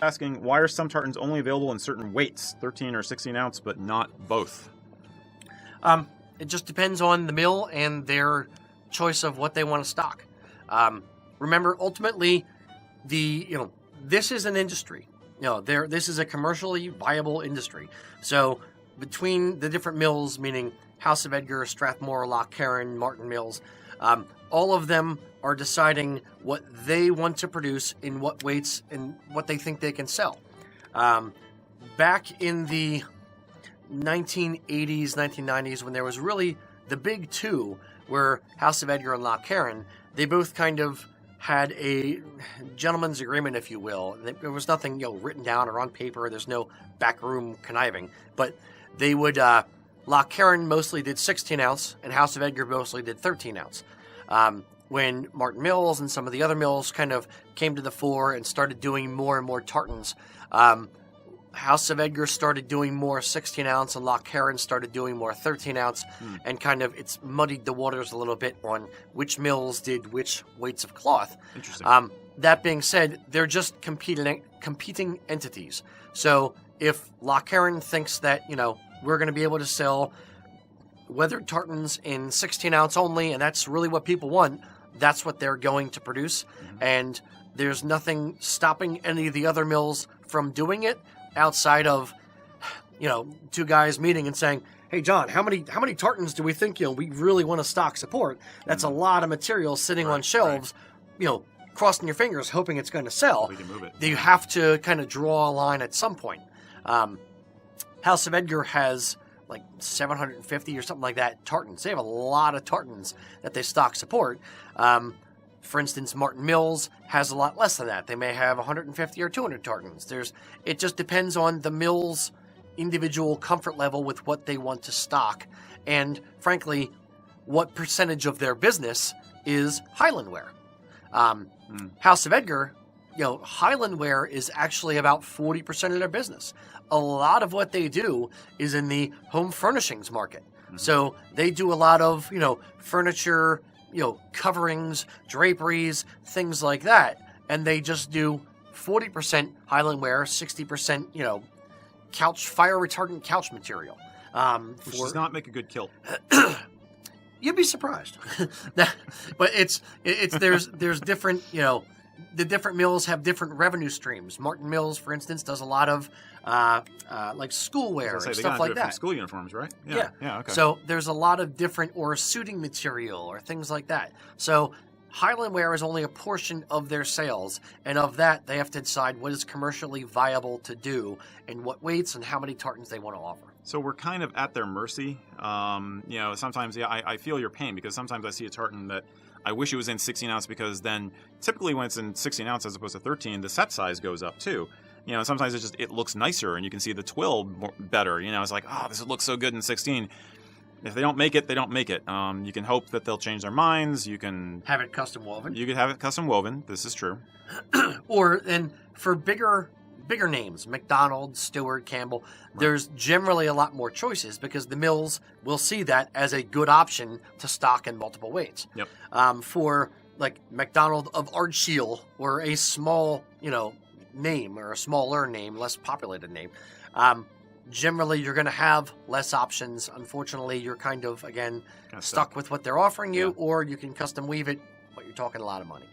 asking, why are some tartans only available in certain weights, 13 or 16 ounce, but not both? It just depends on the mill and their choice of what they want to stock. Remember, ultimately, this is an industry. This is a commercially viable industry. So between the different mills, meaning House of Edgar, Strathmore, Loch Carron, Martin Mills, all of them are deciding what they want to produce in what weights and what they think they can sell. Back in the 1980s, 1990s, when there was really the big two, where House of Edgar and Loch Carron, they both kind of had a gentleman's agreement, if you will. There was nothing written down or on paper. There's no backroom conniving. But they would, Loch Carron mostly did 16 ounce, and House of Edgar mostly did 13 ounce. When Martin Mills and some of the other mills kind of came to the fore and started doing more and more tartans, House of Edgar started doing more 16 ounce and Loch Carron started doing more 13 ounce, and kind of it's muddied the waters a little bit on which mills did which weights of cloth. Interesting. That being said, they're just competing entities. So if Loch Carron thinks that, we're going to be able to sell weathered tartans in 16 ounce only, and that's really what people want, that's what they're going to produce. And there's nothing stopping any of the other mills from doing it, outside of, two guys meeting and saying, hey, John, how many tartans do we think, we really want to support? That's a lot of material sitting on shelves, crossing your fingers, hoping it's going to sell. We can move it. You have to kind of draw a line at some point. House of Edgar has like 750 or something like that tartans. They have a lot of tartans that they support. For instance, Martin Mills has a lot less than that. They may have 150 or 200 tartans. It just depends on the mill's individual comfort level with what they want to stock, and frankly, what percentage of their business is highland wear. House of Edgar, highland wear is actually about 40% of their business. A lot of what they do is in the home furnishings market. So they do a lot of, furniture, coverings, draperies, things like that. And they just do 40% highland wear, 60%, fire retardant couch material. Which does not make a good kilt. You'd be surprised. But there's different, the different mills have different revenue streams. Martin Mills, for instance, does a lot of like schoolwear and stuff like that. School uniforms, right? Yeah. Okay. So there's a lot of different, or suiting material or things like that. So highland wear is only a portion of their sales, and of that they have to decide what is commercially viable to do and what weights and how many tartans they want to offer. So we're kind of at their mercy. Sometimes, I feel your pain, because sometimes I see a tartan that I wish it was in 16 ounce, because then typically when it's in 16 ounce as opposed to 13, the set size goes up too. Sometimes it looks nicer and you can see the twill better. It's like, this looks so good in 16. If they don't make it, they don't make it. You can hope that they'll change their minds. You can have it custom woven. You could have it custom woven. This is true. And for bigger names, McDonald, Stewart, Campbell, there's generally a lot more choices, because the mills will see that as a good option to stock in multiple weights. Yep. For like McDonald of Ardshiel, or a small, name, or a smaller name, less populated name, generally you're going to have less options. Unfortunately, you're kind of, again, stuck with what they're offering you, or you can custom weave it, but you're talking a lot of money.